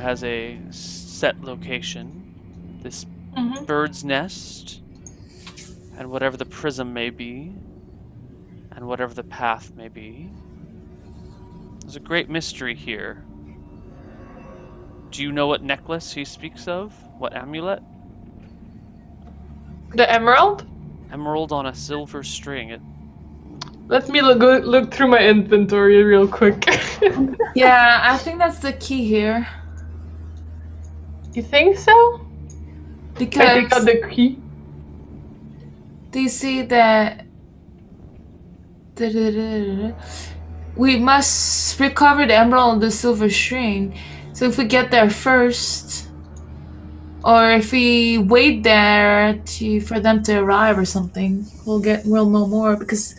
has a set location. This bird's nest, and whatever the prism may be, and whatever the path may be. There's a great mystery here. Do you know what necklace he speaks of? What amulet? The emerald? Emerald on a silver string. Let me look through my inventory real quick. Yeah, I think that's the key here. You think so? Because I take out the key. do you see that we must recover the emerald on the silver string. So if we get there first, or if we wait there for them to arrive or something, we'll know more. Because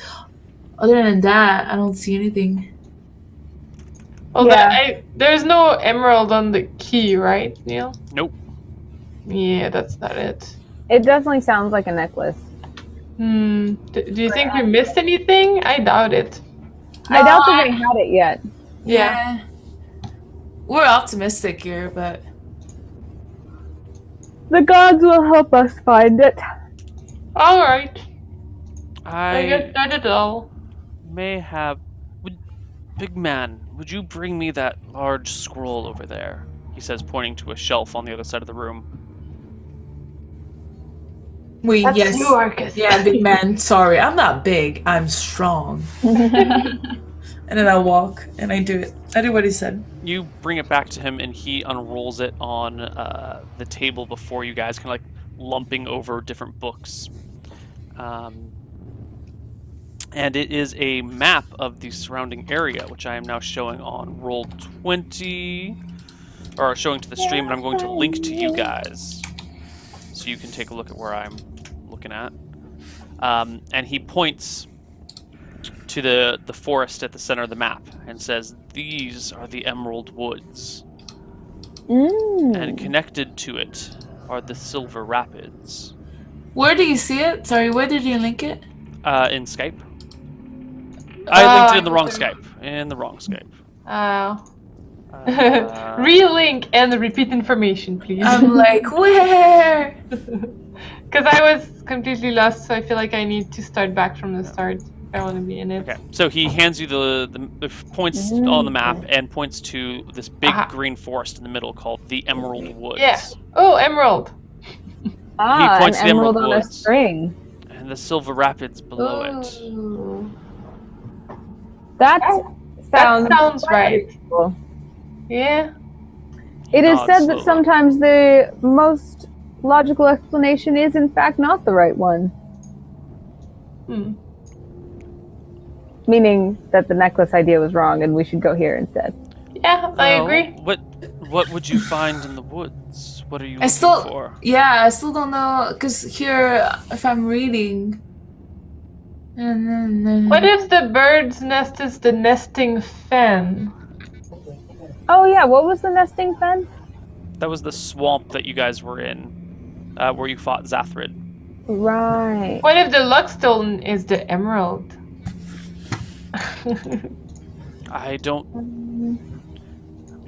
other than that, I don't see anything. Well, there's no emerald on the key, right, Neil? Nope. Yeah, that's not it. It definitely sounds like a necklace. Do you think we missed anything? I doubt it. I doubt that they had it yet. Yeah. We're optimistic here, but The gods will help us find it. All right. I guess that is all. may have... Big man, would you bring me that large scroll over there? He says, pointing to a shelf on the other side of the room. That's yes. you, Arcas. Yeah, big man. Sorry, I'm not big. I'm strong. And then I walk and I do it. I do what he said. You bring it back to him, and he unrolls it on the table before you guys, kind of like lumping over different books. And it is a map of the surrounding area, which I am now showing on Roll20, or showing to the stream, and I'm going to link to you guys, so you can take a look at where I'm looking at. And he points to the forest at the center of the map and says, "These are the Emerald Woods." And connected to it are the Silver Rapids. Where do you see it? Sorry, where did you link it? In Skype. I linked it in the wrong Skype. In the wrong Skype. Relink and repeat information, please. I'm like, where? Because I was completely lost, so I feel like I need to start back from the start if I want to be in it. Okay, so he hands you the points on the map and points to this big green forest in the middle called the Emerald Woods. Yeah. Oh, emerald. An points to the emerald Emerald on a Woods. string. And the Silver Rapids below it. Ooh. That sounds right. Cool. Yeah. It is Nods said that slowly. sometimes the most logical explanation is in fact not the right one. Meaning that the necklace idea was wrong and we should go here instead. Yeah, I agree. What would you find in the woods? What are you I looking for? I still don't know, because here, if I'm reading, and then What if the bird's nest is the nesting fen? Oh yeah, what was the nesting fen? That was the swamp that you guys were in, where you fought Zathrid. Right. What if the luckstone is the emerald? I don't...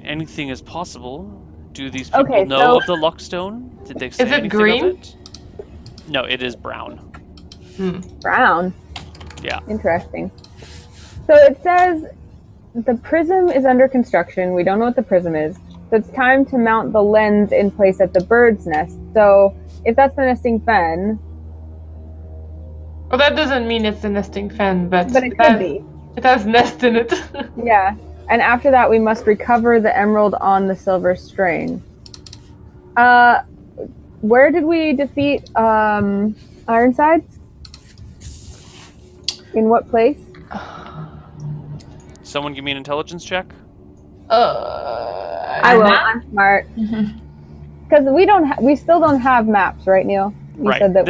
Anything is possible. Do these people Okay, know so- of the Luckstone? Did they say Is it anything green? of it? No, it is brown. Brown. Yeah. Interesting. So it says the prism is under construction. We don't know what the prism is. So it's time to mount the lens in place at the bird's nest. So if that's the nesting fen, Well, that doesn't mean it's the nesting fen, but it could be. It has nest in it. Yeah. And after that, we must recover the emerald on the silver string. Where did we defeat Ironsides? In what place? Someone give me an intelligence check? I will. I'm smart. Because we still don't have maps, right, Neil? You Right. said that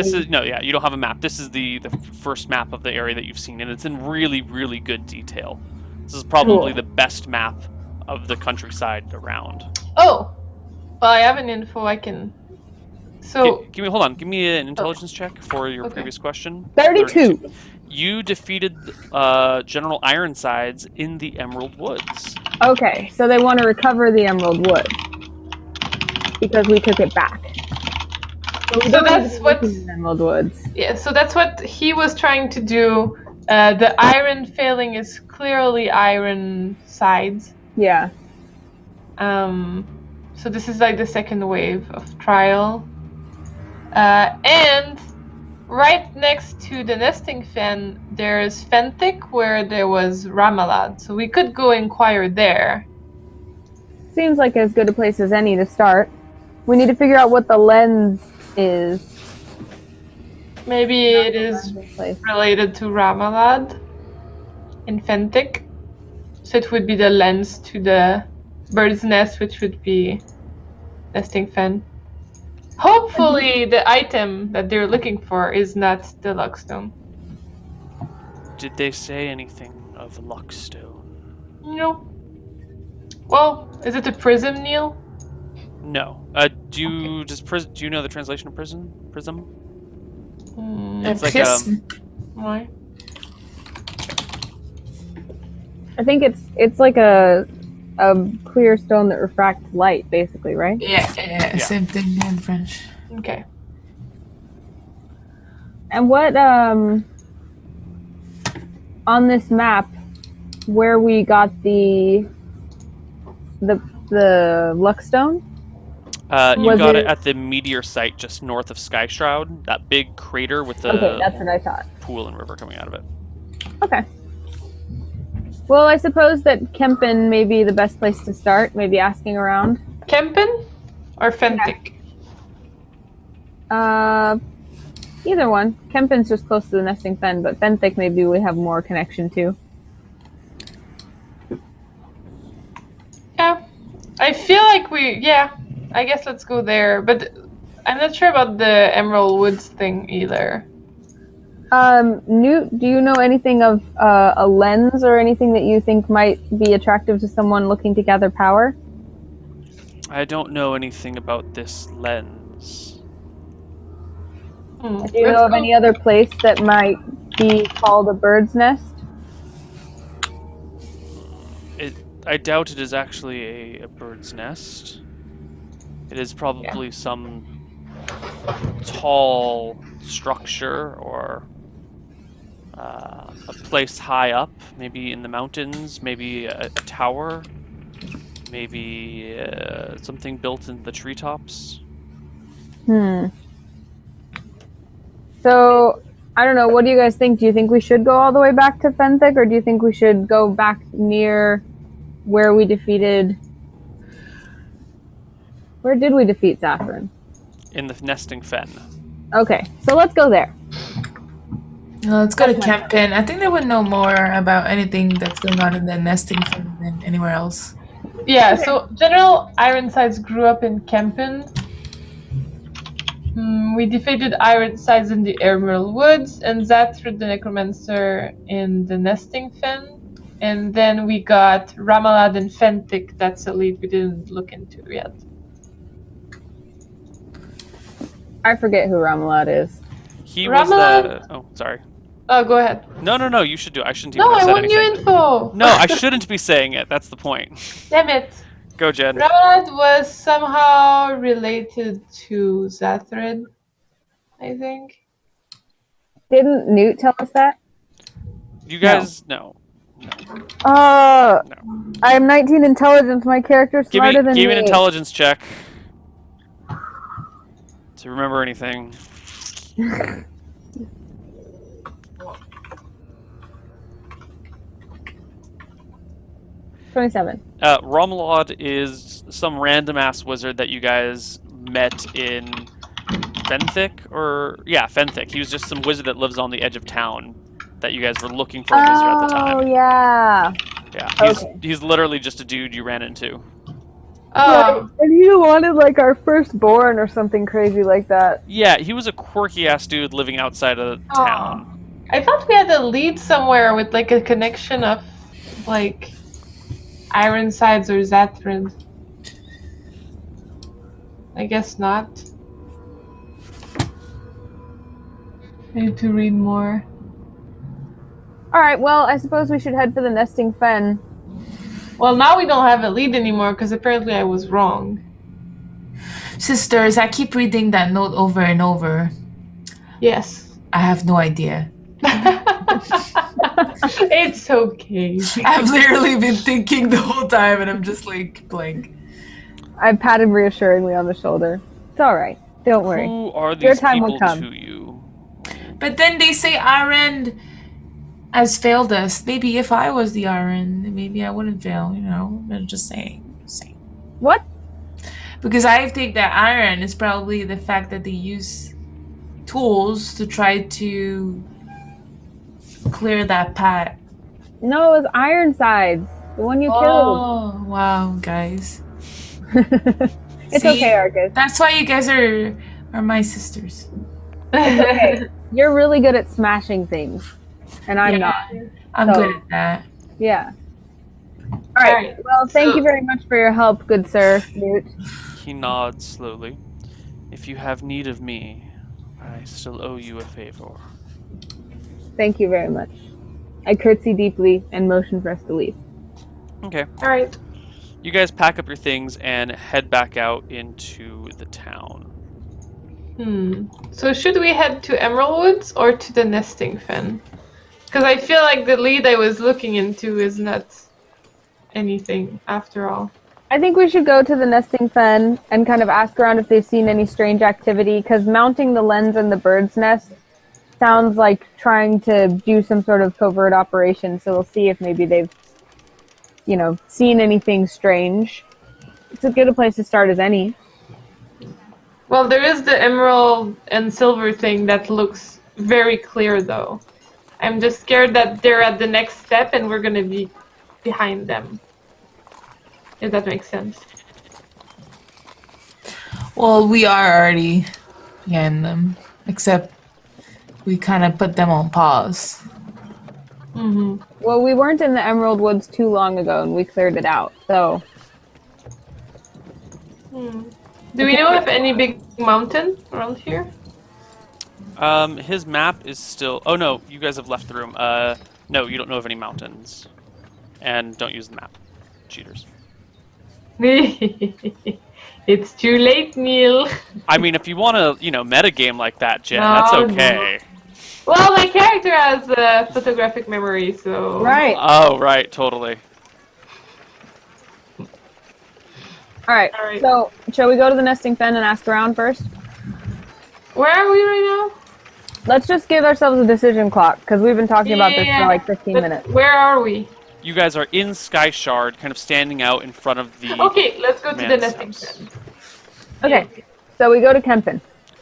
you don't have a map. This is the first map of the area that you've seen, and it's in really, really good detail. This is probably the best map of the countryside around. Oh! Well, I have an info I can... So... Hold on. Give me an intelligence check for your previous question. 32. You defeated General Ironsides in the Emerald Woods. Okay, so they want to recover the Emerald Wood. because we took it back. So, we So don't that's need to what- look in the Emerald Woods. Yeah, so that's what he was trying to do. The iron failing is clearly iron sides. Yeah. So this is like the second wave of trial. And right next to the nesting fen, there's Fentic, where there was Ramalad. So we could go inquire there. Seems like as good a place as any to start. We need to figure out what the lens is. Maybe it is Place. related to Ramalad in Fentic. So it would be the lens to the bird's nest, which would be nesting fen. Hopefully the item that they're looking for is not the luckstone. Did they say anything of Luckstone? No. Well, is it a prism, Neil? No. Do you know the translation of prism? It's like Why? I think it's like a clear stone that refracts light, basically, right? Yeah, same thing in French. Okay. And what on this map where we got the luckstone? You Was got it- it at the meteor site just north of Sky Shroud, that big crater with the Okay, that's what I thought. pool and river coming out of it. Okay. Well, I suppose that Kempen may be the best place to start, maybe asking around. Kempen or Fentic? Either one. Kempen's just close to the nesting fen, but Fentic maybe we have more connection to. Yeah. I feel like I guess let's go there. But I'm not sure about the Emerald Woods thing either. Newt, do you know anything of a lens or anything that you think might be attractive to someone looking to gather power? I don't know anything about this lens. Do you know of any other place that might be called a bird's nest? I doubt it is actually a bird's nest. It is probably some tall structure or a place high up, maybe in the mountains, maybe a tower, maybe something built in the treetops. So, I don't know, what do you guys think? Do you think we should go all the way back to Fentic, or do you think we should go back near where we defeated... Where did we defeat Zathrin? In the nesting fen. Okay, so let's go there. Let's go to Kempen. I think they would know more about anything that's going on in the nesting fen than anywhere else. Yeah, so General Ironsides grew up in Kempen. We defeated Ironsides in the Emerald Woods and Zathrid the Necromancer in the nesting fen. And then we got Ramalad and Fentic. That's a lead we didn't look into yet. I forget who Ramalad is. He was Ramalad- the... Oh, sorry. Oh, go ahead. No, you should do it. I shouldn't even No, have I said want new anything. info! No, I shouldn't be saying it. That's the point. Damn it. Go, Jen. Ramalad was somehow related to Zathrid, I think. Didn't Newt tell us that? You guys... No. I am 19 intelligence. My character's Give me smarter than me. an intelligence check. To remember anything. 27. Romalad is some random ass wizard that you guys met in Fentic, Fentic. He was just some wizard that lives on the edge of town that you guys were looking for a wizard at the time. Oh, yeah. Yeah, he's literally just a dude you ran into. Right. And he wanted like our firstborn or something crazy like that. Yeah, he was a quirky ass dude living outside of town. I thought we had a lead somewhere with like a connection of like Ironsides or Zathrid. I guess not. I need to read more. Alright, well, I suppose we should head for the nesting fen. Well, now we don't have a lead anymore because apparently I was wrong. Sisters, I keep reading that note over and over. Yes. I have no idea. It's okay. I've literally been thinking the whole time and I'm just like blank. I pat him reassuringly on the shoulder. It's all right. Don't worry. Who are Your these time will people come. to you? But then they say Iron has failed us. Maybe if I was the Iron, maybe I wouldn't fail, you know? I'm just saying. What? Because I think that Iron is probably the fact that they use tools to try to clear that path. No, it was Ironsides, the one you killed. Oh, wow, guys. It's See? okay, Arcas. That's why you guys are my sisters. It's okay. You're really good at smashing things, and I'm not. I'm So- good at that. Yeah. All right. Well, thank you very much for your help, good sir, Newt. He nods slowly. If you have need of me, I still owe you a favor. Thank you very much. I curtsy deeply and motion for us to leave. Okay. All right. You guys pack up your things and head back out into the town. So should we head to Emerald Woods or to the nesting fen? Because I feel like the lead I was looking into is not anything after all. I think we should go to the nesting fen and kind of ask around if they've seen any strange activity, because mounting the lens in the bird's nest sounds like trying to do some sort of covert operation, so we'll see if maybe they've, seen anything strange. It's as good a place to start as any. Well, there is the emerald and silver thing that looks very clear, though. I'm just scared that they're at the next step and we're gonna be behind them. If that makes sense. Well, we are already behind them, except we kind of put them on pause. Well, we weren't in the Emerald Woods too long ago, and we cleared it out, so... Do we know of any big mountain around here? His map is still... Oh, no, you guys have left the room. No, you don't know of any mountains. And don't use the map. Cheaters. It's too late, Neil. I mean, if you want to, metagame like that, Jen, No, that's okay. Well, my character has photographic memory, so... Right. Oh, right, totally. Alright, Alright. so shall we go to the nesting fen and ask around first? Where are we right now? Let's just give ourselves a decision clock, because we've been talking about this Yeah, for like 15 but minutes. Where are we? You guys are in Sky Shard, kind of standing out in front of the... Okay, let's go to the man's nesting house. fen. Okay, so we go to Kempin.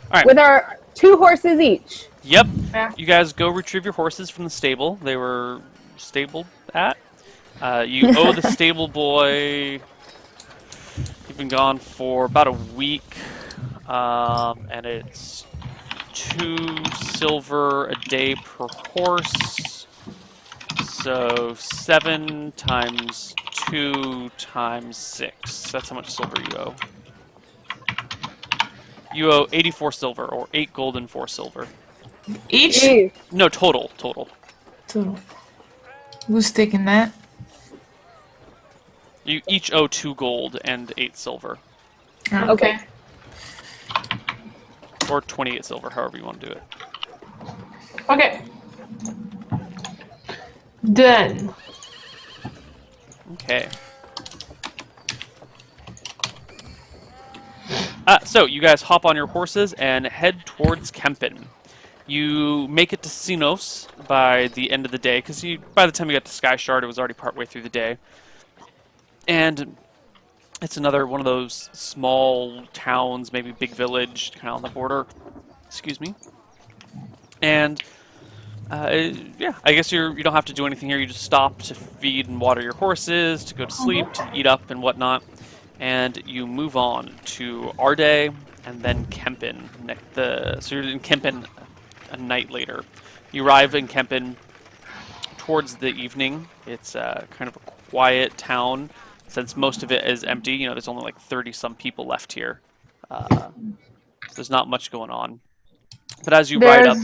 Alright. With our 2 horses each. Yep. Yeah. You guys go retrieve your horses from the stable. They were stabled at. You owe the stable boy... You've been gone for about a week. And it's 2 silver a day per horse. So 7 times 2 times 6. That's how much silver you owe. You owe 84 silver, or 8 gold and 4 silver. Each? Jeez. No, total. Total. Who's taking that? You each owe 2 gold and 8 silver. Okay. Or 28 silver, however you want to do it. Okay. Done. Okay. So, you guys hop on your horses and head towards Kempin. You make it to Sinos by the end of the day, because by the time you got to Sky Shard, it was already partway through the day. And it's another one of those small towns, maybe big village, kind of on the border. Excuse me. And yeah, I guess you don't have to do anything here. You just stop to feed and water your horses, to go to sleep, to eat up and whatnot. And you move on to Adea and then Kempin. So you're in Kempin a night later. You arrive in Kempin towards the evening. It's kind of a quiet town, since most of it is empty. There's only like 30-some people left here. So there's not much going on. But as you ride up,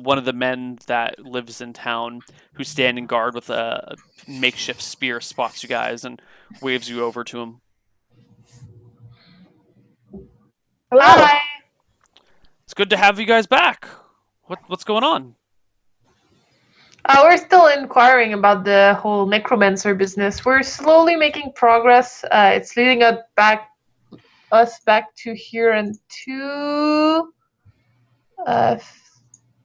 one of the men that lives in town, who's standing guard with a makeshift spear, spots you guys and waves you over to him. hello. Hi. It's good to have you guys back. What's going on? We're still inquiring about the whole necromancer business. We're slowly making progress. It's leading us back to here and to the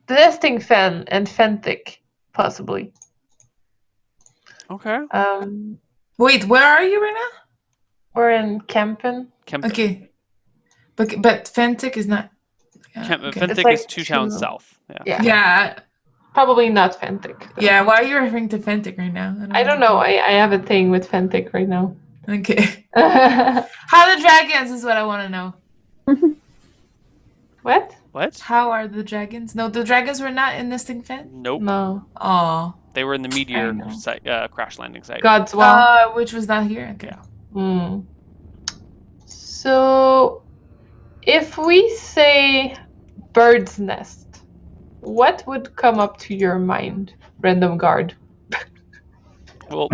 nesting fen and fentic, possibly. Okay. Wait, where are you right now? We're in Kempen. Okay. But Fentic is not. Fentic It's like is 2 towns two- south. Yeah. Yeah. Probably not fentic. though. Yeah. Why are you referring to Fentic right now? I don't know. I have a thing with fentic right now. Okay. How are the dragons is what I want to know. What? What? How are the dragons? No, the dragons were not in nesting fen. Nope. No. Oh. They were in the meteor know. site, crash landing site. God's well. Which was not here. Okay. Yeah. So, if we say bird's nest, what would come up to your mind, random guard? Well,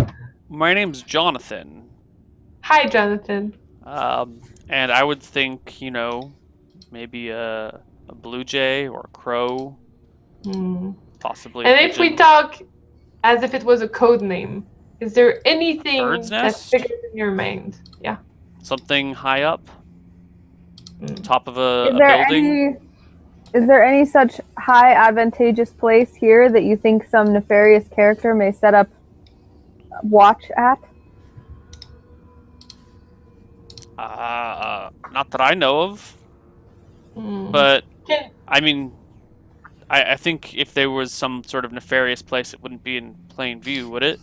my name's Jonathan. Hi, Jonathan. And I would think, maybe a blue jay or a crow, possibly. And a if we pigeon. talk as if it was a code name, is there anything Bird's that nest? sticks in your mind? Yeah. Something high up, top of a Is there building. is there any such high advantageous place here that you think some nefarious character may set up watch at? Not that I know of, but I mean, I think if there was some sort of nefarious place, it wouldn't be in plain view, would it?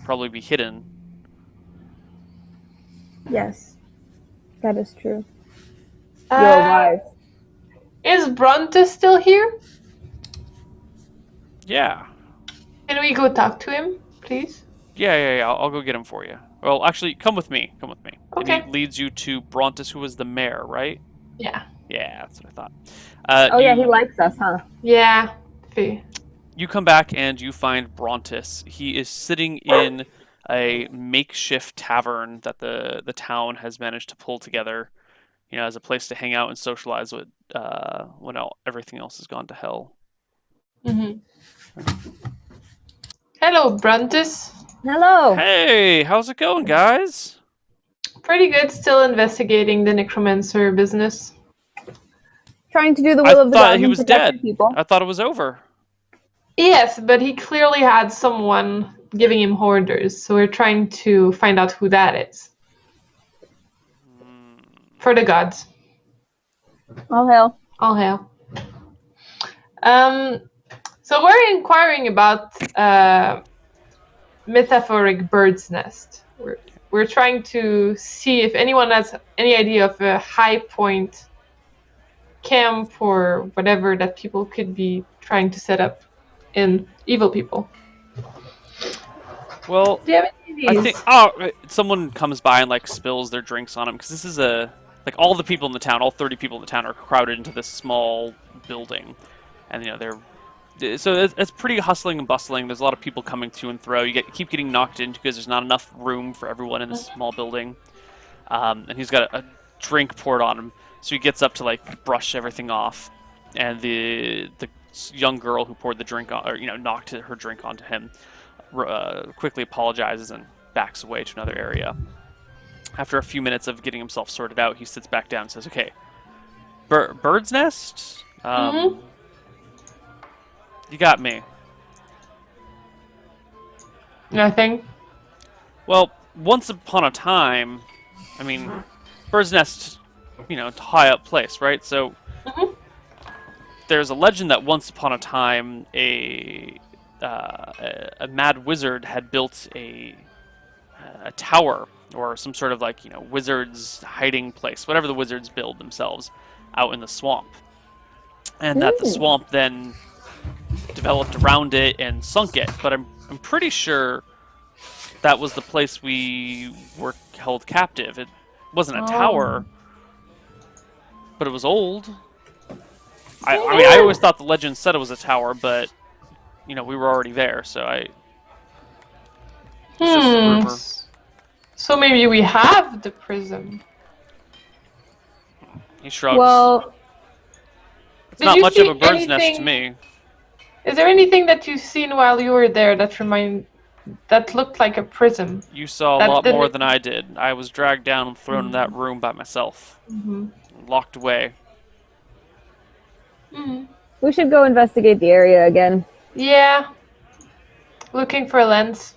Probably be hidden. Yes, that is true. You're wise. Is Bronte still here? Yeah. Can we go talk to him, please? Yeah. I'll go get him for you. Well, actually, come with me. Okay. And he leads you to Brontis, who was the mayor, right? Yeah. Yeah, that's what I thought. Yeah, he likes us, huh? Yeah. Fee. You come back and you find Brontis. He is sitting in a makeshift tavern that the town has managed to pull together, as a place to hang out and socialize with when everything else has gone to hell. Hello, Brontis. Hello. Hey, how's it going, guys? Pretty good. Still investigating the necromancer business. Trying to do the I will of the thought gods he and was protect dead. the people. I thought it was over. Yes, but he clearly had someone giving him orders, so we're trying to find out who that is. For the gods. All hail. All hail. So we're inquiring about metaphoric bird's nest. We're trying to see if anyone has any idea of a high point camp or whatever that people could be trying to set up in evil people. Well, Do you have any of I these? think someone comes by and spills their drinks on him because this is all the people in the town, all 30 people in the town are crowded into this small building, and it's pretty hustling and bustling. There's a lot of people coming to and fro. You keep getting knocked into because there's not enough room for everyone in this small building, and he's got a drink poured on him, so he gets up to brush everything off, and the young girl who poured the drink on, or knocked her drink onto him, quickly apologizes and backs away to another area. After a few minutes of getting himself sorted out, he sits back down and says, "Okay, bird's nest? You got me." Nothing. Well, once upon a time, bird's nest, high up place, right? So there's a legend that once upon a time a mad wizard had built a tower or some sort of wizard's hiding place, whatever the wizards build themselves, out in the swamp, and that the swamp then developed around it and sunk it. But I'm pretty sure that was the place we were held captive. It wasn't a tower, but it was old. I always thought the legend said it was a tower, but we were already there, so it's just a rumor. So maybe we have the prism. He shrugs. Well, it's Did not you much of see a bird's nest to anything- me. Is there anything that you've seen while you were there that looked like a prism? You saw a That lot more didn't- than I did. I was dragged down and thrown in that room by myself. Mm-hmm. Locked away. Mm-hmm. we should go investigate the area again. Yeah. Looking for a lens.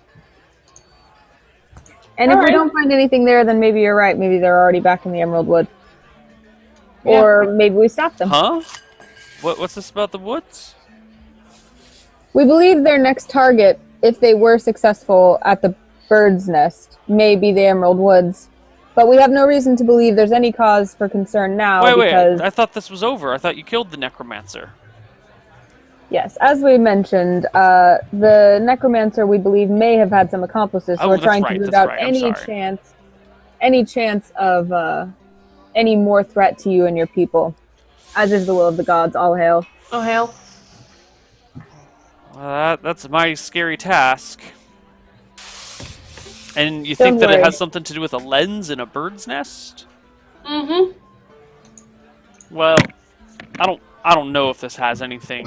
And if we Alright. don't find anything there, then maybe you're right. Maybe they're already back in the Emerald Wood. Yeah. Or maybe we stopped them. Huh? What's this about the woods? We believe their next target, if they were successful at the bird's nest, may be the Emerald Woods. But we have no reason to believe there's any cause for concern now because... Wait. I thought this was over. I thought you killed the necromancer. Yes, as we mentioned, the necromancer, we believe, may have had some accomplices who Oh, are that's trying right, to root that's out right, I'm any sorry. chance of any more threat to you and your people. As is the will of the gods, all hail. Oh, hell. That's a mighty scary task. And you Don't think that it worry. has something to do with a lens in a bird's nest? Mm-hmm. Well, I don't know if this has anything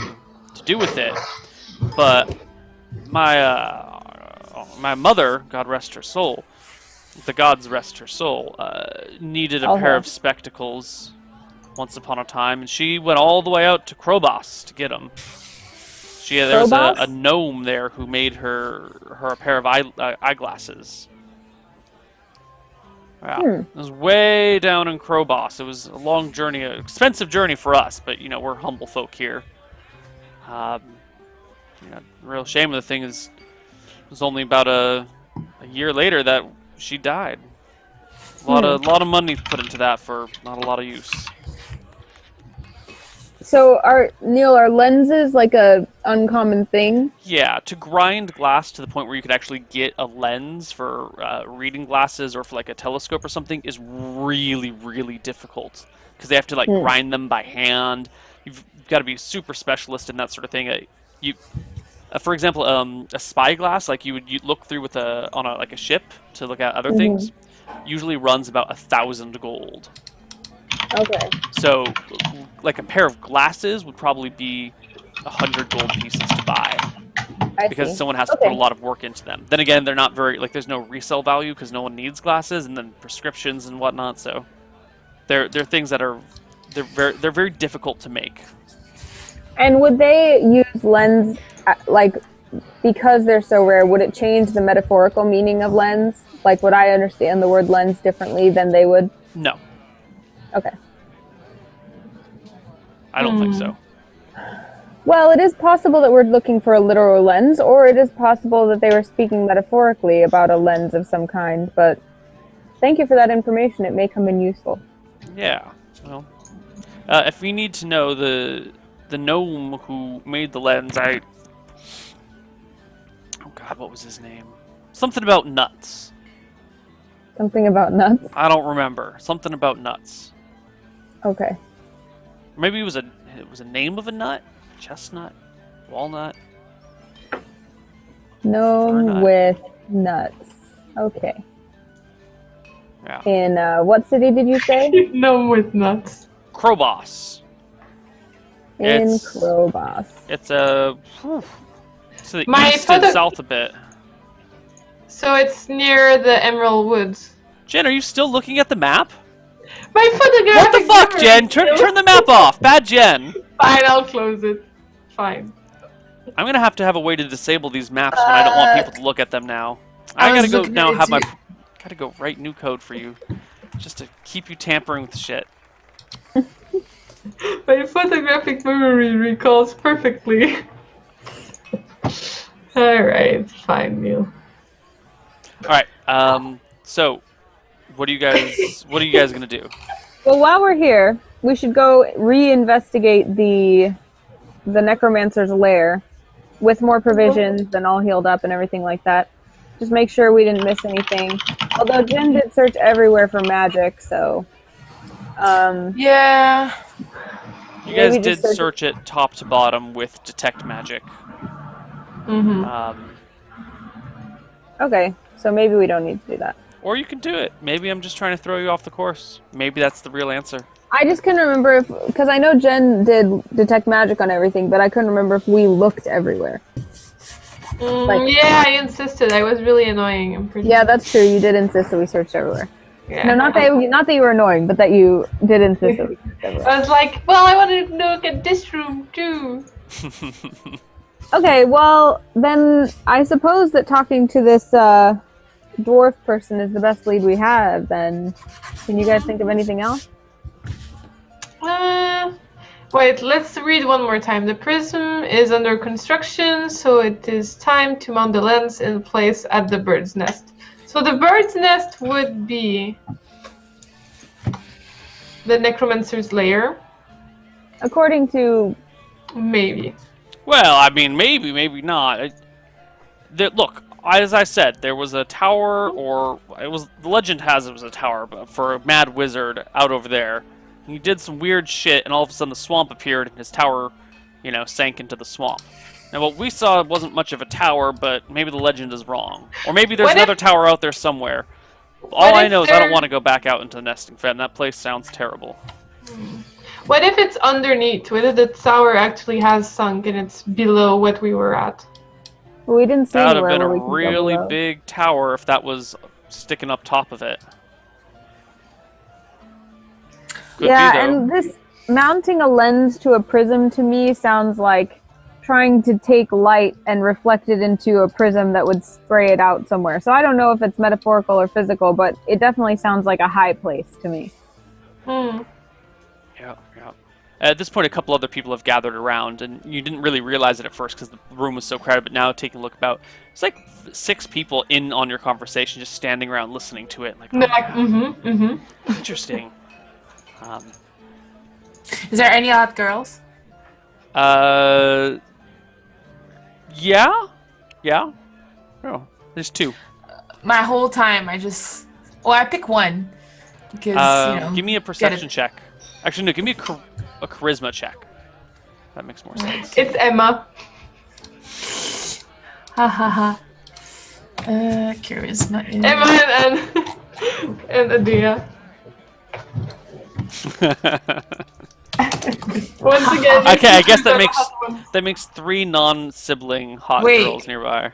to do with it, but my mother, God rest her soul, the gods rest her soul, needed a Oh, pair yeah. of spectacles once upon a time, and she went all the way out to Krobos to get them. There was Krobos? a gnome there who made her a pair of eyeglasses. Wow. It was way down in Krobos. It was a long journey, an expensive journey for us, but we're humble folk here. Real shame of the thing is, it was only about a year later that she died. A lot of money put into that for not a lot of use. So, are lenses like a uncommon thing? Yeah, to grind glass to the point where you could actually get a lens for reading glasses or for like a telescope or something is really, really difficult because they have to grind them by hand. You've got to be super specialist in that sort of thing. For example, a spyglass, like you'd look through with on a ship to look at other things, usually runs about 1,000 gold. Okay. So, like a pair of glasses would probably be 100 gold pieces to buy because see. someone has to put a lot of work into them. Then again, they're not very there's no resale value because no one needs glasses, and then prescriptions and whatnot. So, they're things that are they're very difficult to make. And would they use lens, because they're so rare, would it change the metaphorical meaning of lens? Like, would I understand the word lens differently than they would? No, Okay. I don't think so. Well, it is possible that we're looking for a literal lens, or it is possible that they were speaking metaphorically about a lens of some kind, but thank you for that information. It may come in useful. Yeah. Well, if we need to know the gnome who made the lens, oh God, what was his name? Something about nuts. Something about nuts? I don't remember. Something about nuts. Okay. Maybe it was a name of a nut? Chestnut? Walnut? Gnome Nut. with nuts. Okay. Yeah. In what city did you say? No, with nuts. Krobos. In It's- Krobos. It's to the My east and photo- south a bit. So it's near the Emerald Woods. Jen, are you still looking at the map? My photographic What the fuck, memory Jen? is Turn still- the map off. Bad Jen. Fine, I'll close it. Fine. I'm gonna have to have a way to disable these maps when I don't want people to look at them now. I I gotta was go looking now. at Have my it gotta go write new code for you, just to keep you tampering with shit. My photographic memory recalls perfectly. Alright, fine, Neil. All right. So, what are you guys gonna do? Well, while we're here, we should go reinvestigate the necromancer's lair with more provisions and all healed up and everything like that. Just make sure we didn't miss anything. Although Jen did search everywhere for magic, so Yeah. You guys Maybe did just search it top to bottom with detect magic. Mm-hmm. okay. So maybe we don't need to do that. Or you can do it. Maybe I'm just trying to throw you off the course. Maybe that's the real answer. I just couldn't remember if, because I know Jen did detect magic on everything, but I couldn't remember if we looked everywhere. Yeah, I insisted. I was really annoying. I'm pretty Yeah, sure. that's true. You did insist that we searched everywhere. Yeah. No, not that you were annoying, but that you did insist that we searched everywhere. I was like, well, I wanted to look at this room too. Okay, well, then I suppose that talking to this dwarf person is the best lead we have, then. Can you guys think of anything else? Wait, let's read one more time. The prism is under construction, so it is time to mount the lens in place at the bird's nest. So the bird's nest would be the necromancer's lair. According to... Maybe. Well, I mean, maybe not. Look, as I said, there was a tower, or the legend has it was a tower, but for a mad wizard out over there. He did some weird shit, and all of a sudden the swamp appeared, and his tower, sank into the swamp. Now, what we saw wasn't much of a tower, but maybe the legend is wrong. Or maybe there's another tower out there somewhere. All I know is I don't want to go back out into the nesting fen. That place sounds terrible. What if it's underneath? What if the tower actually has sunk and it's below what we were at? Well, we didn't see That would have anywhere been where a we could go really below. big tower if that was sticking up top of it. Could Yeah, be, though. and this mounting a lens to a prism to me sounds like trying to take light and reflect it into a prism that would spray it out somewhere. So I don't know if it's metaphorical or physical, but it definitely sounds like a high place to me. Yeah. At this point, a couple other people have gathered around, and you didn't really realize it at first because the room was so crowded, but now taking a look about, it's like 6 people in on your conversation, just standing around listening to it. Like, interesting. Is there any hot girls? Yeah. Oh, there's 2. My whole time, I pick one. Because, give me a perception check. Actually, no, give me a charisma check. That makes more sense. It's Emma. Ha ha ha. Charisma is... Emma and Adea. Once again. Okay, I guess that makes 3 non-sibling hot girls nearby.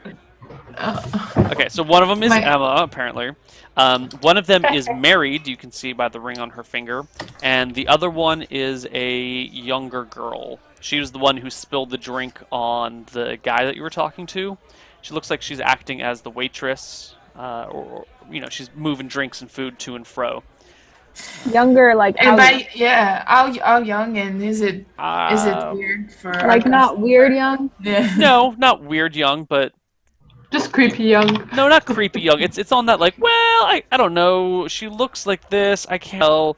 Okay, so one of them is Emma, apparently. One of them is married, you can see by the ring on her finger, and the other one is a younger girl. She was the one who spilled the drink on the guy that you were talking to. She looks like she's acting as the waitress, or she's moving drinks and food to and fro. Younger, like how young, and is it weird for like Arcas? Not weird young? Yeah. No, not weird young, but just creepy young. No, not creepy young. It's on that, like, well, I don't know. She looks like this. I can't tell.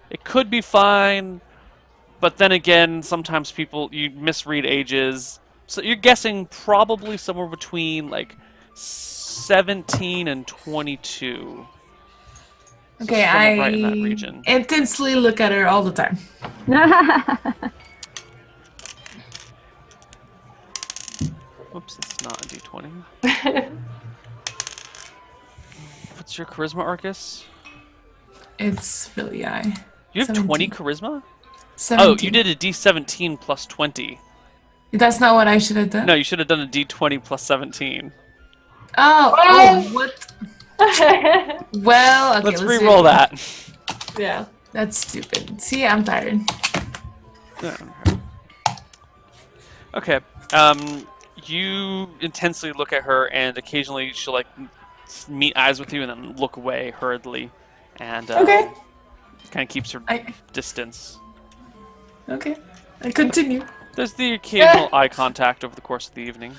It could be fine. But then again, sometimes you misread ages. So you're guessing probably somewhere between, like, 17 and 22. Okay, I right in that region. Intensely look at her all the time. Whoops, it's not a D20. What's your charisma, Arcas? It's really high. You have 17. 20 charisma? 17. Oh, you did a D17 plus 20. That's not what I should have done? No, you should have done a D20 plus 17. Oh, what? Well, okay, let's re-roll that. Yeah. That's stupid. See, I'm tired. Okay. You intensely look at her, and occasionally she'll, like, meet eyes with you and then look away hurriedly. And kind of keeps her distance. Okay. I continue. There's the occasional eye contact over the course of the evening.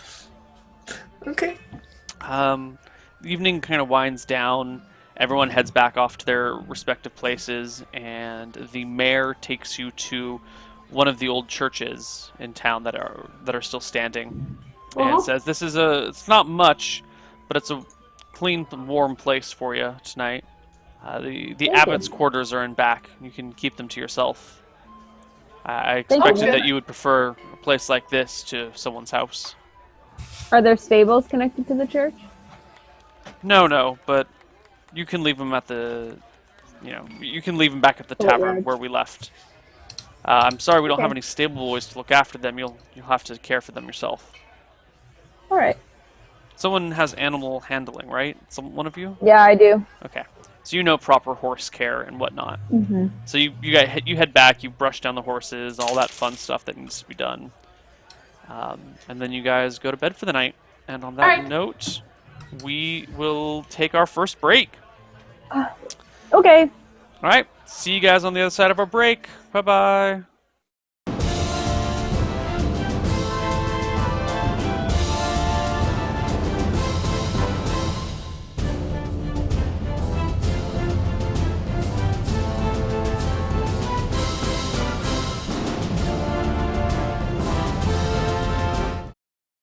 Okay. The evening kind of winds down. Everyone heads back off to their respective places, and the mayor takes you to one of the old churches in town that are still standing, and says, "This is it's not much, but it's a clean, warm place for you tonight. The abbot's quarters are in back. You can keep them to yourself. I expected that you would prefer a place like this to someone's house." Are there stables connected to the church? No, but you can leave them at the you can leave them back at the tavern where we left. I'm sorry we don't have any stable boys to look after them. You'll have to care for them yourself. All right. Someone has animal handling, right? One of you? Yeah, I do. Okay. So you know proper horse care and whatnot. Mm-hmm. So you head back, you brush down the horses, all that fun stuff that needs to be done. And then you guys go to bed for the night. And on that note, we will take our first break. Okay. All right. See you guys on the other side of our break. Bye-bye.